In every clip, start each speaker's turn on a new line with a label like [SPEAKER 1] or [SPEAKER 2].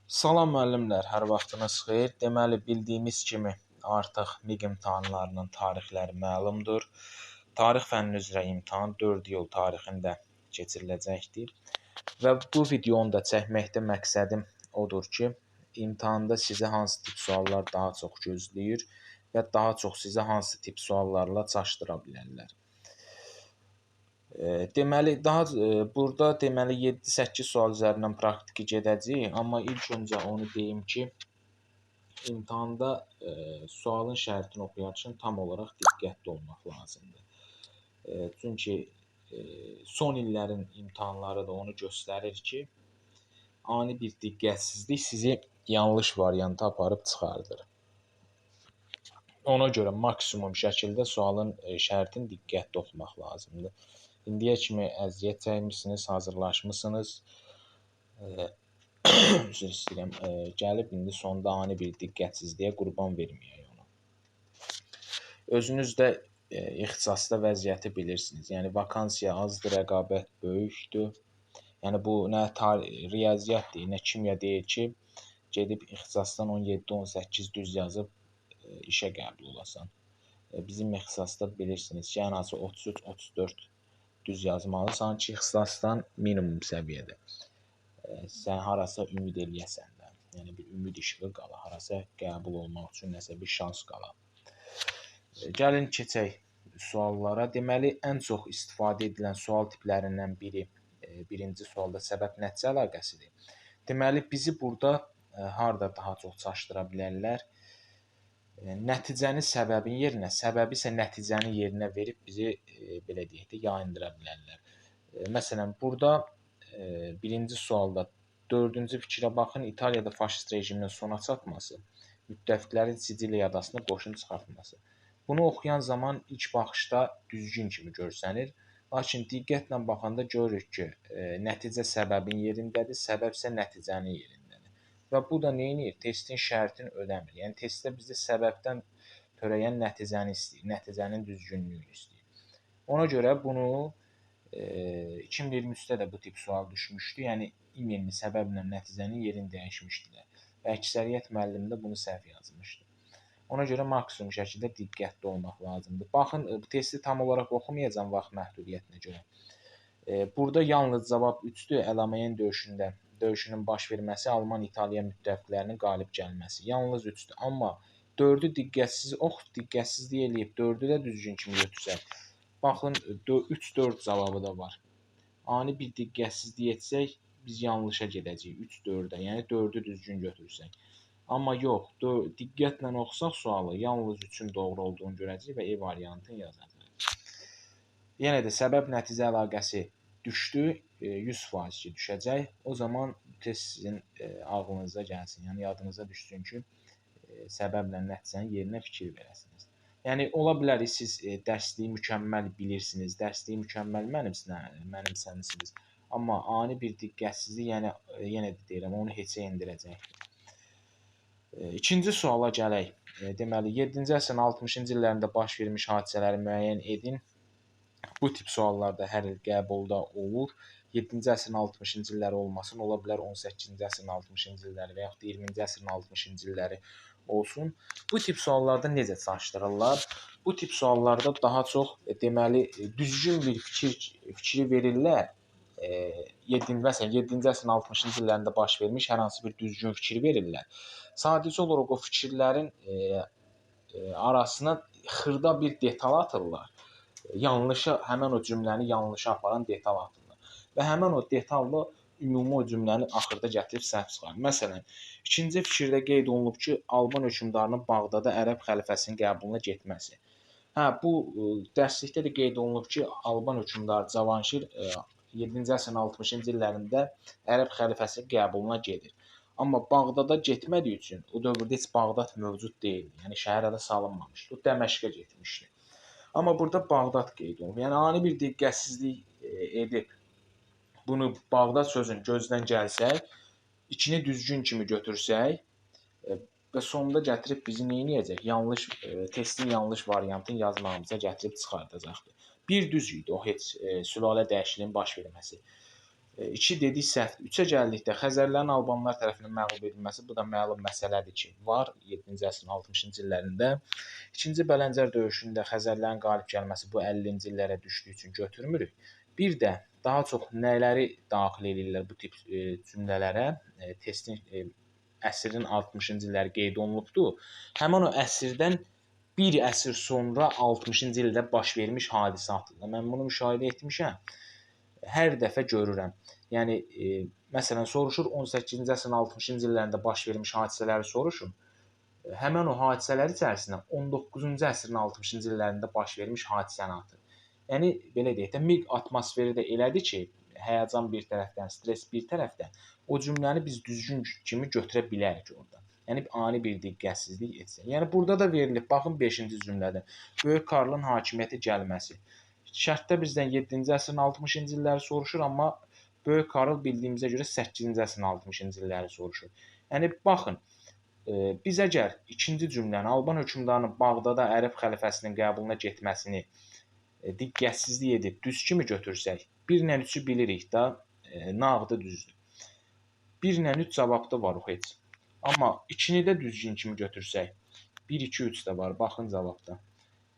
[SPEAKER 1] Salam müəllimlər, hər vaxtınız xeyir. Deməli, bildiyimiz kimi artıq MİQ imtahanlarının tarixləri məlumdur. Tarix fənni üzrə imtahan 4 iyul tarixində keçiriləcəkdir. Və bu videonu da çəkməkdə məqsədim odur ki, imtahanda sizə hansı tip suallar daha çox gözləyir və daha çox sizə hansı tip suallarla çaşdıra bilərlər. Deməli, burada deməli 7-8 sual üzərindən praktiki gedəcəyik, amma ilk öncə onu deyim ki, imtahanda sualın şərtini oxuyarkən tam olaraq diqqətli olmaq lazımdır. Çünki son illərin imtahanları da onu göstərir ki, ani bir diqqətsizlik sizi yanlış varianta aparıb çıxardır. Ona görə maksimum şəkildə sualın şərtini diqqətli oxumaq lazımdır. İndiyə kimi əziyyət çəkmisiniz, hazırlaşmısınız. Üzr istəyirəm. Gəlib indi sonda ani bir diqqətsizliyə qurban verməyək ona. Özünüz də ixtisasda vəziyyəti bilirsiniz. Yəni vakansiya azdır, rəqabət böyükdür. Yəni bu nə riyaziyyatdır, nə kimya deyil ki, gedib ixtisasdan 17-18 düz yazıb işə qəbul olasan. Bizim ixtisasda bilirsiniz ki, ən azı 33-34 düz yazmalısan ki, ixtisasdan minimum səviyyədə. Sən harasa ümid eləyəsən də. Yəni bir ümid işığı qala, harasa qəbul olmaq üçün nəsə bir şans qala. Gəlin keçək suallara. Deməli, ən çox istifadə edilən sual tiplərindən biri birinci sualda səbəb-nəticə əlaqəsidir. Deməli, bizi burada harda daha çox çaşdıra bilərlər? Nəticəni səbəbin yerinə, səbəbi isə nəticənin yerinə verib bizi belə deyək də yayındıra bilərlər. Məsələn, burada birinci sualda 4-cü fikrə baxın. İtaliyada faşist rejiminin sona çatması, müttəfiqlərin Siciliya adasına qoşun çıxartması. Bunu oxuyan zaman ilk baxışda düzgün kimi görsənir. Lakin diqqətlə baxanda görürük ki, nəticə səbəbin yerindədir, səbəb isə nəticənin yerindədir. Və bu da neyinir? Testin şərtini ödəmir. Yəni testdə bizdə səbəbdən törəyən nəticəni istəyir, nəticənin düzgünlüyünü istəyir. Ona görə bunu 2023-də də bu tip sual düşmüşdü. Yəni imenli səbəblə nəticənin yerini dəyişmişdilər. Və əksəriyyət müəllim də bunu səhv yazmışdı. Ona görə maksimum şəkildə diqqətli olmaq lazımdır. Baxın, bu testi tam olaraq oxumayacağam vaxt məhdudiyyətinə görə. Burada yalnız cavab 3-dür. Əl-Amayen döyüşünün baş verməsi, Alman-İtaliya müttəfiqlərinin qalib gəlməsi. Yalnız 3-dür. Amma 4-ü diqqətsizlik eləyib 4-ü də düzgün kimi götürsək. Baxın, 3-4 cavabı da var. Ani bir diqqətsizlik etsək, biz yanlışa gedəcəyik 3-4-ə. Yəni 4-ü düzgün götürsək. Amma yox, diqqətlə oxusaq sualı, yalnız 3-ün doğru olduğunu görəcəyik və E variantını yazacağıq. Yenə də səbəb-nəticə əlaqəsi düşdü, 100% ki düşəcək. O zaman test sizin ağlınıza gəlsin, yəni yadınıza düşsün ki, səbəblə nəticənin yerinə fikir verəsiniz. Yəni ola bilər siz dərsliyi mükəmməl bilirsiniz, dərsliyi mükəmməl mənimsəmisiniz. Amma ani bir diqqətsizlik, yəni yenə də deyirəm, onu heçə endirəcəkdir. İkinci suala gələk. Deməli, 7-ci əsrin 60-cı illərində baş vermiş hadisələri müəyyən edin. Bu tip suallarda hər il qəbulda olur. 7-ci əsrin 60-cı illəri olmasın, ola bilər 18-ci əsrin 60-cı illəri və yaxud da 20-ci əsrin 60-cı illəri olsun. Bu tip suallarda necə çaşdırırlar? Bu tip suallarda daha çox deməli düzgün bir fikri verirlər. 7-ci əsrin 60-cı illərində baş vermiş hər hansı bir düzgün fikir verirlər. Sadəcə olaraq o fikirlərin arasına xırda bir detal atırlar. Həmən o cümləni yanlışa aparan detal atırlar. Və həmən o detalla ümumi o cümləni axırda gətirib səhv çıxarır. Məsələn, ikinci fikirdə qeyd olunub ki, Alban hökmdarının Bağdada ərəb xəlifəsinin qəbuluna getməsi. Bu dərslikdə də qeyd olunub ki, Alban hökmdarı Cavanşir 7-ci əsrin 60-cı illərində ərəb xəlifəsinin qəbuluna gedir. Amma Bağdada getmədiyi üçün o dövrdə heç Bağdad mövcud deyildi. Yəni şəhər hələ salınmamışdı. O Dəməşqə getmişdi. Amma burada Bağdad qeyd olunub. Yəni ani bir diqqətsizlik edib bunu Bağdad sözünü gözdən gəlsək, içini düzgün kimi götürsək və sonunda gətirib bizi nə edəcək? Testin yanlış variantını yazmağımıza gətirib çıxardacaqdır. Bir düz idi o heç sülalə dəyişikliyinin baş verməsi. 2 dedik səhvdir. 3-ə gəldikdə Xəzərlərin albanlar tərəfindən məğlub edilməsi, bu da məlum məsələdir ki, var 7-ci əsrin 60-cı illərində. 2-ci Bələncər döyüşündə Xəzərlərin qalib gəlməsi bu 50-ci illərə düşdüyü üçün götürmürük. Bir də daha çox nələri daxil edirlər bu tip cümlələrə? Testin əsrin 60-cı illəri qeyd olunubdur. Həmin o əsrdən bir əsr sonra 60-cı ildə baş vermiş hadisatdır. Mən bunu müşahidə etmişəm. Hər dəfə görürəm. Yəni məsələn soruşur 18-ci əsrin 60-cı illərində baş vermiş hadisələri soruşun. Həmin o hadisələr içərisində 19-cu əsrin 60-cı illərində baş vermiş hadisəni atır. Yəni belə deyək də, miq atmosferi də elədir ki, həyəcan bir tərəfdən, stres bir tərəfdən, o cümləni biz düzgün kimi götürə bilərik orada. Yəni ani bir diqqətsizlik etsin. Yəni burada da verilib. Baxın 5-ci cümlədə. Böyük Karlın hakimiyyətə gəlməsi. Şərtdə bizdən 7-ci əsrin 60-cı illəri soruşur, amma Böyük Karl bildiyimizə görə 8-ci əsrin 60-cı illəri soruşur. Yəni baxın, biz əgər ikinci cümləni Alban hökmdarının Bağdada Ərəb xəlifəsinin qəbuluna getməsini diqqətsizlik edib düz kimi götürsək, 1 ilə 3-ü bilirik də, nağdı düzdür. 1 ilə 3 cavabda var o heç. Amma 2-ni də düzgün kimi götürsək, 1, 2, 3 də var, baxın cavabda.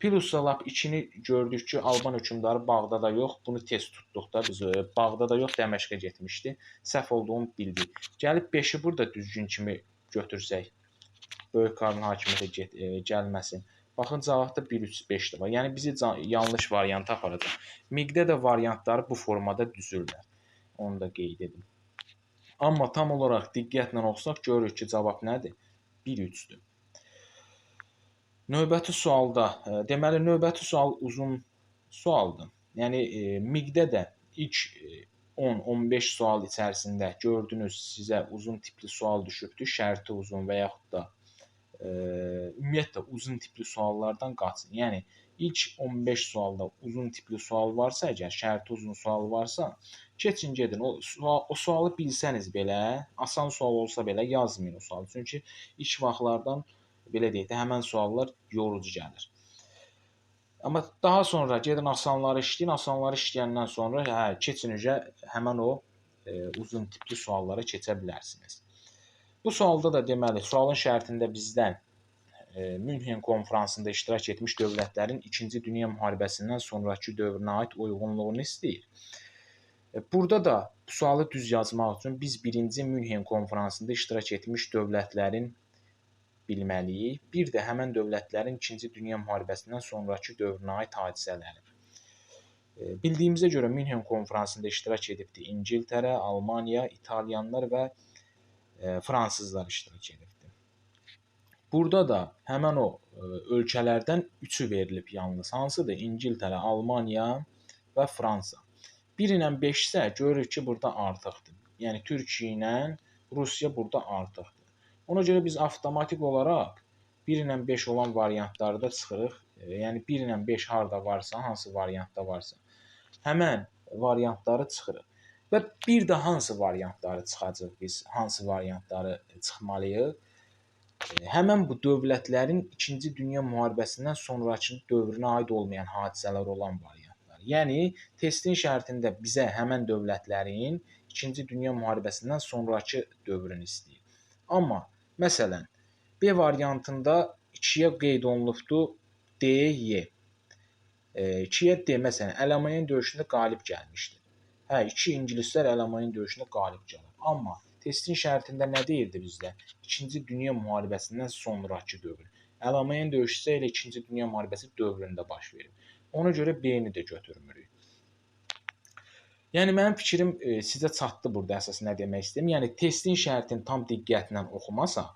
[SPEAKER 1] Plusla lap 2-ni gördük ki, Alban hökmdarı Bağdada yox, bunu tez tutduq da biz. Bağdada yox, Dəməşqə getmişdi. Səhv olduğunu bildik. Gəlib 5-i burada düzgün kimi götürsək, Böyük Karlın hakimiyyətə gəlməsi. Baxın cavabda 1, 3, 5 də var. Yəni bizi yanlış variantı aparacaq. Miqdə də variantları bu formada düzürlər. Onu da qeyd edim. Amma tam olaraq diqqətlə oxusaq görürük ki, cavab nədir? 1, 3-dür. Növbəti sualda, deməli növbəti sual uzun sualdır. Yəni miqdə də ilk 10-15 sual içərisində gördünüz sizə uzun tipli sual düşübdür, şərti uzun və yaxud da ümumiyyətlə uzun tipli suallardan qaçın. Yəni ilk 15 sualda uzun tipli sual varsa, əgər şərti uzun sual varsa, keçin gedin. O sualı bilsəniz belə, asan sual olsa belə yazmayın o sualı. Çünki ilk vaxtlardan belə deyək də, həmən suallar yorucu gəlir. Amma daha sonra gedin asanları işləyin, asanları işləyəndən sonra keçin həmən o uzun tipli suallara keçə bilərsiniz. Bu sualda da deməli, sualın şərtində bizdən Münhen konfransında iştirak etmiş dövlətlərin 2-ci Dünya müharibəsindən sonrakı dövrünə aid uyğunluğunu istəyir. Burada da bu sualı düz yazmaq üçün biz 1-ci Münhen konfransında iştirak etmiş dövlətlərin bilməliyik. Bir də həmən dövlətlərin 2-ci Dünya müharibəsindən sonrakı dövrünə aid hadisələri. Bildiyimizə görə Münhen konfransında iştirak edibdi İngiltərə, Almaniya, İtalyanlar və fransızlar iştirak edibdi. Burada da həmən o ölkələrdən 3-ü verilib yalnız. Hansıdır? İngiltərə, Almaniya və Fransa. 1 ilə 5 isə görürük ki, burada artıqdır. Yəni Türkiyə ilə Rusiya burada artıqdır. Ona görə biz avtomatik olaraq 1 ilə 5 olan variantları da çıxırıq. Yəni 1 ilə 5 harda varsa, hansı variantda varsa, həmən variantları çıxırıq. Və bir də hansı variantları çıxacaq biz, hansı variantları çıxmalıyıq? Həmən bu dövlətlərin 2-ci Dünya müharibəsindən sonrakı dövrünə aid olmayan hadisələr olan variantlar. Yəni testin şərtində bizə həmən dövlətlərin 2-ci Dünya müharibəsindən sonrakı dövrünü istəyir. Amma məsələn, B variantında 2-yə qeyd olunubdur D, Y. 2-yə D, məsələn, Ələmaniya döyüşündə qalib gəlmişdir. 2 ingilislər Ələmaniya döyüşündə qalib gəlir. Amma testin şərtində nə deyirdi bizdə? 2-ci Dünya müharibəsindən sonrakı dövr. Ələmaniya döyüşü ilə 2-ci Dünya müharibəsi dövründə baş verir. Ona görə B-ni də götürmürük. Yəni mənim fikrim sizə çatdı burada əsas nə demək istəyirəm. Yəni testin şərtini tam diqqətlə oxumasaq,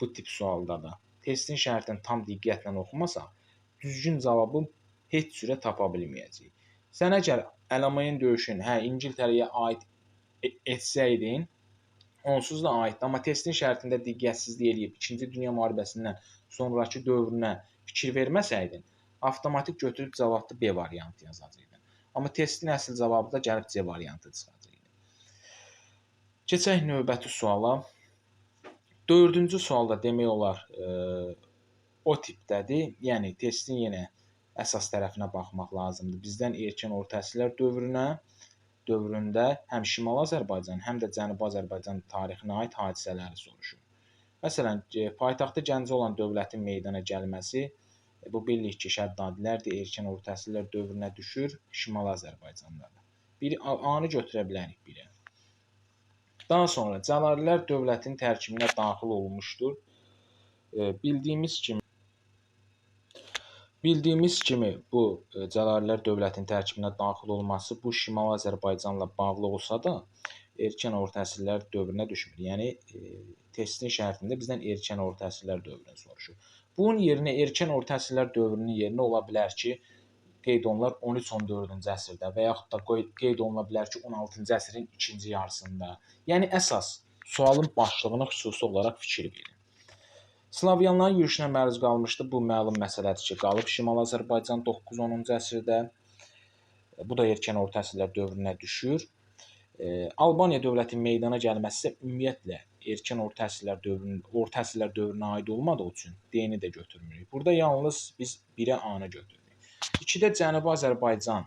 [SPEAKER 1] bu tip sualda da testin şərtini tam diqqətlə oxumasaq, düzgün cavabı heç cürə tapa bilməyəcəyik. Sən əgər Ələmaniya döyüşünü İngiltərəyə aid etsəydin, onsuz da aiddir. Amma testin şərtində diqqətsizlik eləyib 2-ci Dünya müharibəsindən sonrakı dövrünə fikir verməsəydin, avtomatik götürüb cavabda B variantı yazacaqdın. Amma testin əsl cavabı da gəlib C variantı çıxacaqdı. Keçək növbəti suala. 4-cü sualda demək olar o tipdədir. Yəni testin yenə əsas tərəfinə baxmaq lazımdır. Bizdən erkən orta əsrlər dövrünə dövründə həm Şimali Azərbaycan, həm də Cənubi Azərbaycan tarixinə aid hadisələri soruşur. Məsələn, paytaxtı Gəncə olan dövlətin meydana gəlməsi, bu bilirik ki, Şəddadilərdir, erkən orta əsrlər dövrünə düşür, Şimali Azərbaycandadır. Bir A-nı götürə bilərik birə. Daha sonra Cəlalilər dövlətin tərkibinə daxil olmuşdur. Bildiyimiz kimi bu Cəlalilər dövlətin tərkibinə daxil olması bu Şimali Azərbaycanla bağlı olsa da erkən orta əsrlər dövrünə düşmür. Yəni testin şərtində bizdən erkən orta əsrlər dövrünü soruşur. Bunun yerinə erkən orta əsrlər dövrünün yerinə ola bilər ki, qeyd olunar 13-14-cü əsrdə və yaxud da qeyd oluna bilər ki, 16-cı əsrin ikinci yarısında. Yəni əsas sualın başlığına xüsusi olaraq fikir verin. Slavyanların yürüşünə məruz qalmışdı. Bu məlum məsələdir ki, qalıb Şimali Azərbaycan 9-10-cu əsrdə. Bu da erkən orta əsrlər dövrünə düşür. Albaniya dövlətinin meydana gəlməsi isə ümumiyyətlə erkən orta əsrlər dövrünə aid olmadığı üçün D-ni də götürmürük. Burada yalnız biz 1-ə A-nı götürürük. 2-də Cənubi Azərbaycan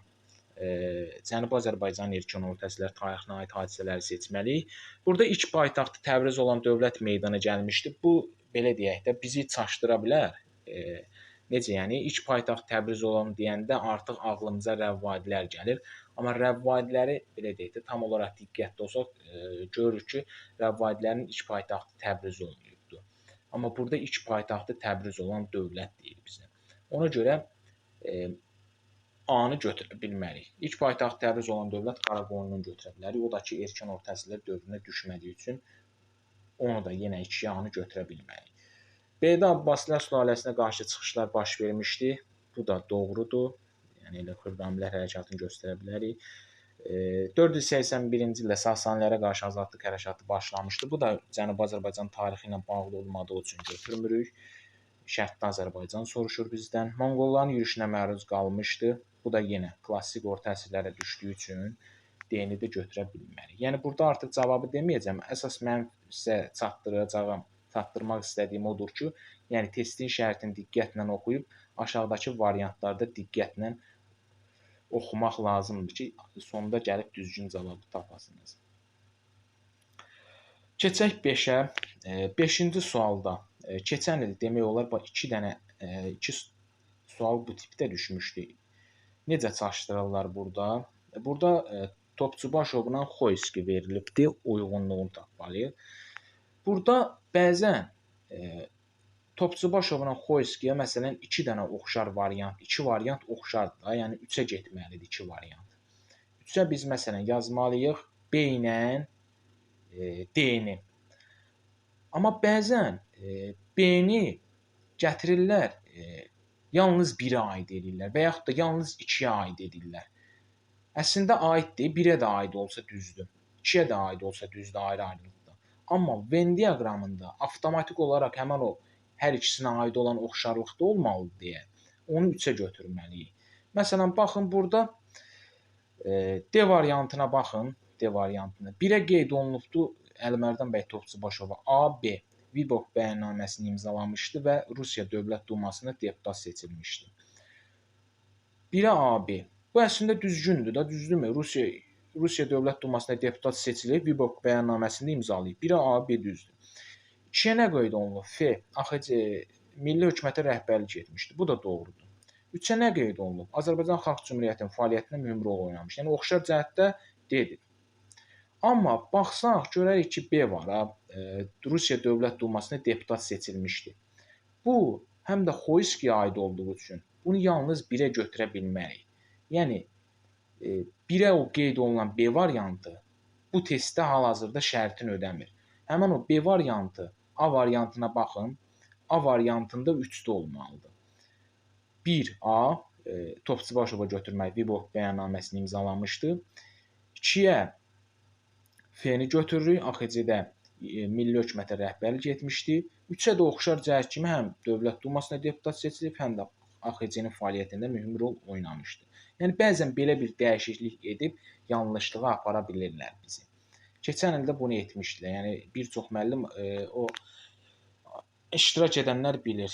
[SPEAKER 1] erkən orta əsrlər tarixinə aid hadisələri seçməliyik. Burada ilk paytaxtı Təbriz olan dövlət meydana gəlmişdi. Bu belə deyək də bizi çaşdıra bilər. Necə yəni ilk paytaxt Təbriz olan deyəndə artıq ağlımıza Rəvvadilər gəlir. Amma Rəvvadiləri belə deyək də tam olaraq diqqətli olsaq görürük ki, Rəvvadilərin ilk paytaxtı Təbriz olmayıbdı. Amma burada ilk paytaxtı Təbriz olan dövlət deyir bizə. Ona görə A-nı götürə bilmərik. İlk paytaxt Təbriz olan dövlət Qaraqoyundan götürə bilərik. O da ki, erkən orta əsrlər dövrünə düşmədiyi üçün onu da yenə 2-yə A-nı götürə bilmərik. B-də Abbasilər sülaləsinə qarşı çıxışlar baş vermişdi. Bu da doğrudur. Yəni elə Xürrəmilər hərəkatını göstərə bilərik. 481-ci ildə Sasanilərə qarşı azadlıq hərəkatı başlamışdı. Bu da Cənubi Azərbaycan tarixi ilə bağlı olmadığı üçün götürmürük. Şərqdə Azərbaycan soruşur bizdən. Monqolların yürüşünə məruz qalmışdı. Bu da yenə klassik orta əsrlərə düşdüyü üçün D-ni də götürə bilmərik. Yəni burada artıq cavabı deməyəcəm. Əsas mən sizə çatdırmaq istədiyim odur ki, yəni testin şərtini diqqətlə oxuyub aşağıdakı variantlarda diqqətlə oxumaq lazımdır ki, sonda gəlib düzgün cavabı tapasınız. Keçək 5-ə. 5-ci sualda keçən il demək olar 2 sual bu tipdə düşmüşdü. Necə çaşdırırlar burada? Burada Topçubaşovla Xoyski verilibdi, uyğunluğunu tapmalıyıq. Burada bəzən Topçubaşovla Xoyskiyə məsələn 2 dənə oxşar variant, 2 variant oxşardır da, yəni 3-ə getməlidir 2 variant. 3-ə biz məsələn yazmalıyıq B ilə D-ni. Amma bəzən B-ni gətirirlər, yalnız 1-ə aid edirlər və yaxud da yalnız 2-yə aid edirlər. Əslində aiddir, 1-ə də aid olsa düzdür, 2-yə də aid olsa düzdür ayrı-ayrılıqda. Amma Venn diaqramında avtomatik olaraq həmin o hər ikisinə aid olan oxşarlıqda olmalıdır deyə onu 3-ə götürməliyik. Məsələn, baxın burada D variantına baxın, D variantına. 1-ə qeyd olunubdu Əlimərdan bəy Topçubaşova AB Vibok bəyannaməsini imzalamışdı və Rusiya Dövlət Dumasına deputat seçilmişdi. 1-ə AB. Bu əslində düzgündür da, düzdürmü? Rusiya Dövlət Dumasına deputat seçilib, Vibok bəyannaməsini imzalayıb. 1-ə AB düzdür. 2-yə nə qeyd olunub? F. AXC Milli Hökumətə rəhbərlik etmişdi. Bu da doğrudur. 3-ə nə qeyd olunub? Azərbaycan Xalq Cümhuriyyətinin fəaliyyətinə mühüm rol oynamış. Yəni oxşar cəhətdə D-dir. Amma baxsaq görərik ki, B var. Rusiya Dövlət Dumasına deputat seçilmişdi. Bu həm də Xoyskiyə aid olduğu üçün bunu yalnız 1-ə götürə bilmərik. Yəni 1-ə o qeyd olunan B variantı bu testdə hal-hazırda şərtini ödəmir. Həmin o B variantı A variantına baxın. A variantında 3-də olmalıdır. 1A Topçubaşova götürmək Vibok bəyannaməsini imzalamışdı. 2-yə F-ni götürürük. AXC-də Milli Hökumətə rəhbərlik etmişdi. 3-ə də oxşar cəhət kimi həm Dövlət Dumasına deputat seçilib, həm də AXC-nin fəaliyyətində mühüm rol oynamışdı. Yəni bəzən belə bir dəyişiklik edib yanlışlığa apara bilirlər bizi. Keçən ildə bunu etmişdilər. Yəni bir çox müəllim o iştirak edənlər bilir.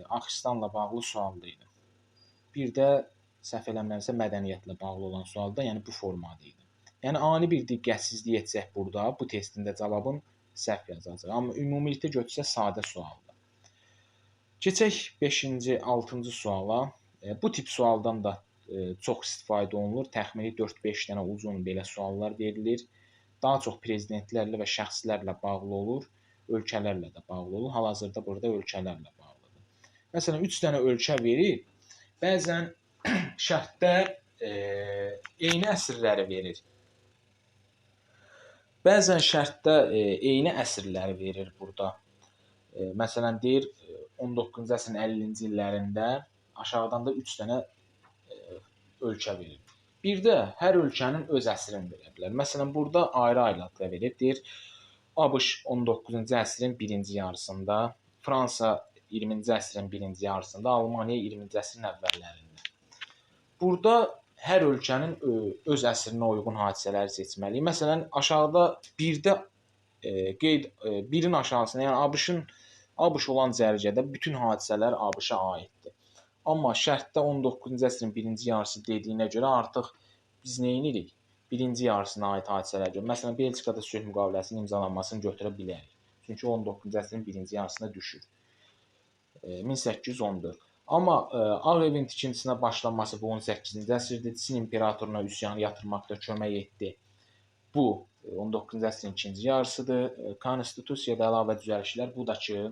[SPEAKER 1] Axıstanla bağlı sualda idi. Bir də səhv eləmirəmsə mədəniyyətlə bağlı olan sualda, yəni bu formada idi. Yəni ani bir diqqətsizlik etsək burada, bu testin də cavabın səhv yazacaq. Amma ümumilikdə götürsək sadə sualdır. Keçək 5-ci, 6-cı suala. Bu tip sualdan da çox istifadə olunur. Təxmini 4-5 dənə uzun belə suallar verilir. Daha çox prezidentlərlə və şəxslərlə bağlı olur, ölkələrlə də bağlı olur. Hal-hazırda burada ölkələrlə bağlıdır. Məsələn, 3 dənə ölkə verir. Bəzən şərtdə eyni əsrləri verir. Bəzən şərtdə eyni əsrləri verir burada. Məsələn, deyir 19-cu əsrin 50-ci illərində aşağıdan da 3 dənə ölkə verir. Bir də hər ölkənin öz əsrini verə bilər. Məsələn, burada ayrı-ayrılıqla verir. Deyir, ABŞ 19-cu əsrin birinci yarısında, Fransa 20-ci əsrin birinci yarısında, Almaniya 20-ci əsrin əvvəllərində. Burada hər ölkənin öz əsrinə uyğun hadisələri seçməliyik. Məsələn, aşağıda birdə birin aşağısında, yəni ABŞ olan cərgədə bütün hadisələr ABŞ-a aiddir. Amma şərtdə 19-cu əsrin birinci yarısı dediyinə görə artıq biz nə edirik? Birinci yarısına aid hadisələr görə. Məsələn, Belçikada sülh müqaviləsinin imzalanmasını götürə bilərik. Çünki 19-cu əsrin birinci yarısına düşür. 1814. Amma Ağ Evin tikintisinə başlanması bu 18-ci əsrdir. Çin imperatoruna üsyanı yatırmaqda kömək etdi. Bu 19-cu əsrin ikinci yarısıdır. Konstitusiyada əlavə düzəlişlər bu da ki,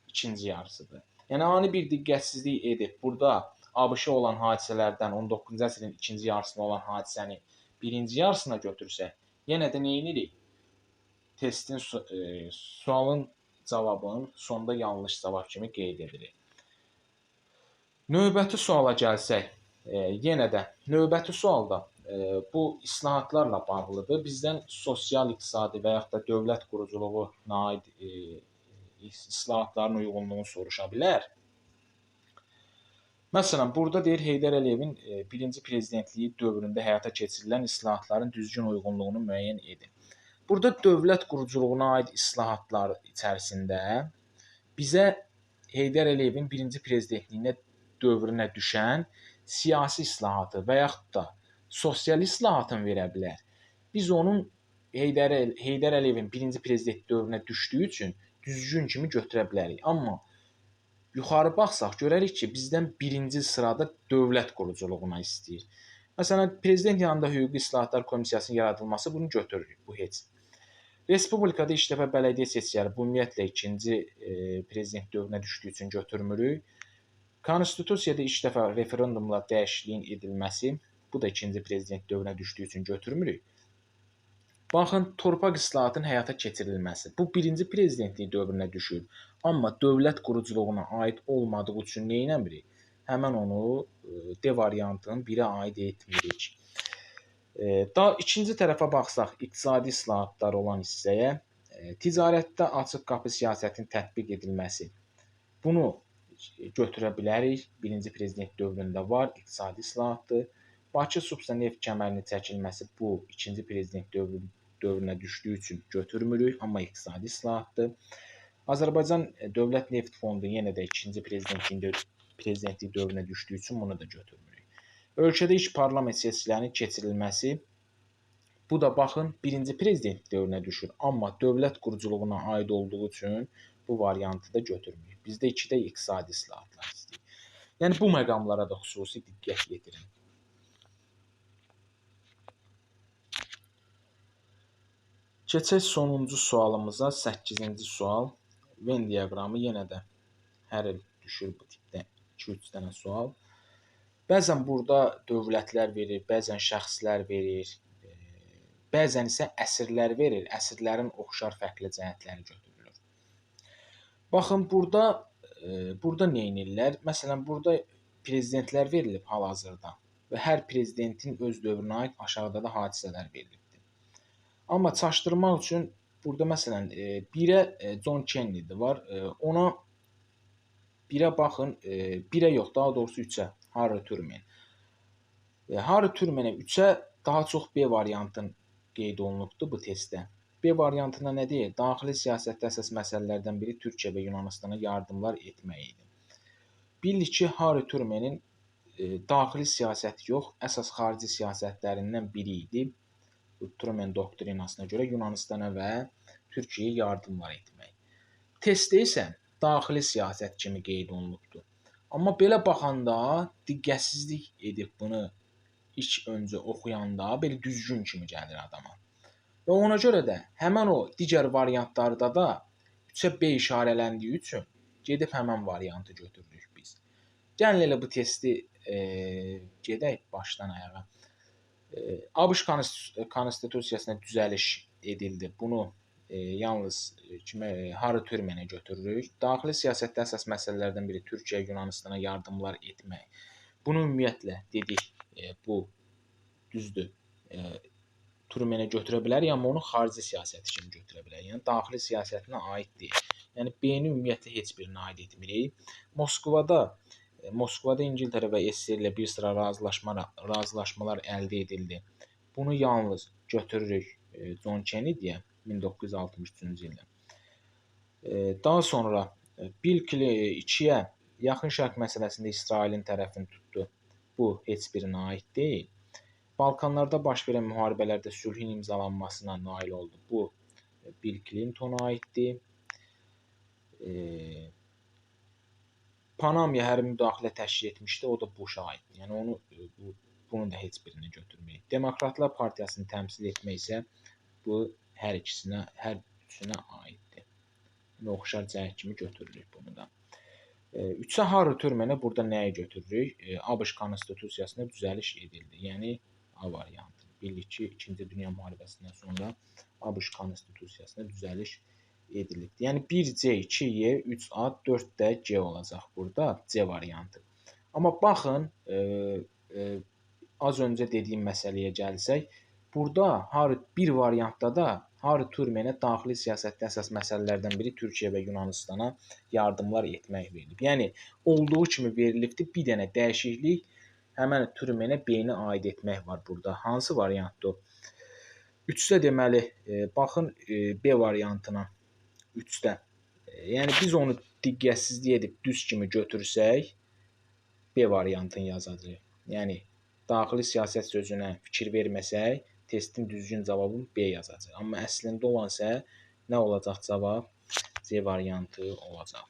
[SPEAKER 1] ikinci yarısıdır. Yəni ani bir diqqətsizlik edib burada ABŞ-a olan hadisələrdən 19-cu əsrin ikinci yarısında olan hadisəni birinci yarısına götürsək, yenə də nə edirik? Testin sualın cavabının sonda yanlış cavab kimi qeyd edirik. Növbəti suala gəlsək, yenə də növbəti sualda bu islahatlarla bağlıdır. Bizdən sosial-iqtisadi və yaxud da dövlət quruculuğuna aid islahatların uyğunluğunu soruşa bilər. Məsələn, burada deyir Heydər Əliyevin birinci prezidentliyi dövründə həyata keçirilən islahatların düzgün uyğunluğunu müəyyən edin. Burada dövlət quruculuğuna aid islahatlar içərisində bizə Heydər Əliyevin birinci prezidentliyinə dövrünə düşən siyasi islahatı və yaxud da sosial islahatını verə bilər. Biz onun Heydər Əliyevin birinci prezident dövrünə düşdüyü üçün düzgün kimi götürə bilərik. Amma yuxarı baxsaq görərik ki, bizdən birinci sırada dövlət quruculuğuna istəyir. Məsələn, prezident yanında hüquqi islahatlar komissiyasının yaradılması bunu götürürük, bu heç. Respublikada ilk dəfə bələdiyyə seçkiləri bu ümumiyyətlə ikinci prezident dövrünə düşdüyü üçün götürmürük. Konstitusiyada ilk dəfə referendumla dəyişikliyin edilməsi, bu da ikinci prezident dövrünə düşdüyü üçün götürmürük. Baxın, torpaq islahatının həyata keçirilməsi. Bu birinci prezidentlik dövrünə düşür. Amma dövlət quruculuğuna aid olmadığı üçün nə etmirik? Həmən onu D variantının birə aid etmirik. Daha ikinci tərəfə baxsaq, iqtisadi islahatlar olan hissəyə, ticarətdə açıq qapı siyasətinin tətbiq edilməsi. Bunu götürə bilərik. Birinci prezident dövründə var, iqtisadi islahatdır. Bakı Subsa neft kəmərinin çəkilməsi bu ikinci prezident dövrünə düşdüyü üçün götürmürük, amma iqtisadi islahatdır. Azərbaycan Dövlət Neft Fondu yenə də ikinci prezidentlik dövrünə düşdüyü üçün bunu da götürmürük. Ölkədə ilk parlament seçkilərinin keçirilməsi, bu da baxın birinci prezident dövrünə düşür, amma dövlət quruculuğuna aid olduğu üçün bu variantı da götürmürük. Bizdə ikidə iqtisadi islahatlar istəyir. Yəni bu məqamlara da xüsusi diqqət yetirin. Keçək sonuncu sualımıza, 8-ci sual. Venn diaqramı yenə də hər il düşür bu tipdə 2-3 dənə sual. Bəzən burada dövlətlər verir, bəzən şəxslər verir, bəzən isə əsrlər verir. Əsrlərin oxşar fərqli cəhətləri götürülür. Baxın, burada nə edirlər? Məsələn, burada prezidentlər verilib hal-hazırda və hər prezidentin öz dövrünə aid aşağıda da hadisələr verilibdir. Amma çaşdırmaq üçün burada məsələn birə John Kennedy var. Ona birə baxın, birə yox, daha doğrusu 3-ə Harry Truman. Harry Trumanə 3-ə daha çox B variantın qeyd olunubdur bu testdə. B variantında nə deyir? Daxili siyasətdə əsas məsələlərdən biri Türkiyə və Yunanıstana yardımlar etmək idi. Bildik ki, Harry Truman'in daxili siyasət yox, əsas xarici siyasətlərindən biri idi. bu Truman doktrinasına görə Yunanistana və Türkiyəyə yardımlar etmək. Testdə isə daxili siyasət kimi qeyd olunubdur. Amma belə baxanda diqqətsizlik edib bunu ilk öncə oxuyanda belə düzgün kimi gəlir adama. Və ona görə də həmin o digər variantlarda da 3-ə B işarələndiyi üçün gedib həmin variantı götürürük biz. Gəlin elə bu testi gedək başdan ayağa. ABŞ konstitusiyasına düzəliş edildi. Bunu yalnız Harry Trumanə götürürük. Daxili siyasətdə əsas məsələlərdən biri Türkiyə, Yunanistana yardımlar etmək. Bunu ümumiyyətlə dedik, bu düzdür. Trumanə götürə bilərik, amma onu xarici siyasət kimi götürə bilərik. Yəni daxili siyasətinə aid deyil. Yəni B-ni ümumiyyətlə heç birinə aid etmirik. Moskvada İngiltərə və SSR ilə bir sıra razılaşmalar əldə edildi. Bunu yalnız götürürük John Kennedy'yə 1963-cü ildə. Daha sonra Bill 2-yə Yaxın Şərq məsələsində İsrailin tərəfini tutdu. Bu heç birinə aid deyil. Balkanlarda baş verən müharibələrdə sülhün imzalanmasına nail oldu. Bu Bill Clintona aiddir. Panamaya hərbi müdaxilə təşkil etmişdi, o da Bush'a aiddir. Yəni bunu da heç birini götürməyik. Demokratlar Partiyasını təmsil etmək isə bu hər üçünə aiddir. Yəni oxşar cəhət kimi götürürük bunu da. 3-ə Harry Trumanə burada nəyi götürürük? ABŞ konstitusiyasına düzəliş edildi. Yəni A variantı. Bildik ki, 2-ci Dünya müharibəsindən sonra ABŞ konstitusiyasına düzəliş edilibdir. Yəni 1C, 2Y, 3A, 4D C olacaq burada C variantı. Amma baxın, az öncə dediyim məsələyə gəlsək, burada bir variantda da Harry Trumanə daxili siyasətdə əsas məsələlərdən biri Türkiyə və Yunanistana yardımlar etmək verilib. Yəni olduğu kimi verilibdir. Bir dənə dəyişiklik həmən Trumanə B-ni aid etmək var burada. Hansı variantdır? 3-də deməli, baxın B variantına 3-də. Yəni biz onu diqqətsizlik edib düz kimi götürsək, B variantını yazacağıq. Yəni daxili siyasət sözünə fikir verməsək, testin düzgün cavabını B yazacaq. Amma əslində olan isə nə olacaq cavab? C variantı olacaq.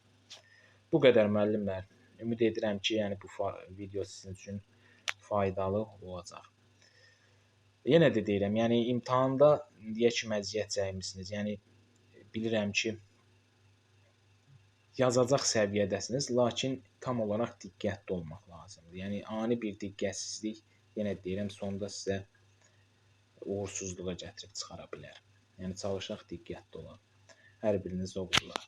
[SPEAKER 1] Bu qədər müəllimlər. Ümid edirəm ki, yəni bu video sizin üçün faydalı olacaq. Yenə də deyirəm, yəni imtahanda indiyə kimi əziyyət çəkmisiniz. Yəni bilirəm ki, yazacaq səviyyədəsiniz, lakin tam olaraq diqqətli olmaq lazımdır. Yəni ani bir diqqətsizlik, yenə deyirəm, sonda sizə uğursuzluğa gətirib çıxara bilər. Yəni çalışaq diqqətli olaq. Hər birinizə uğurlar.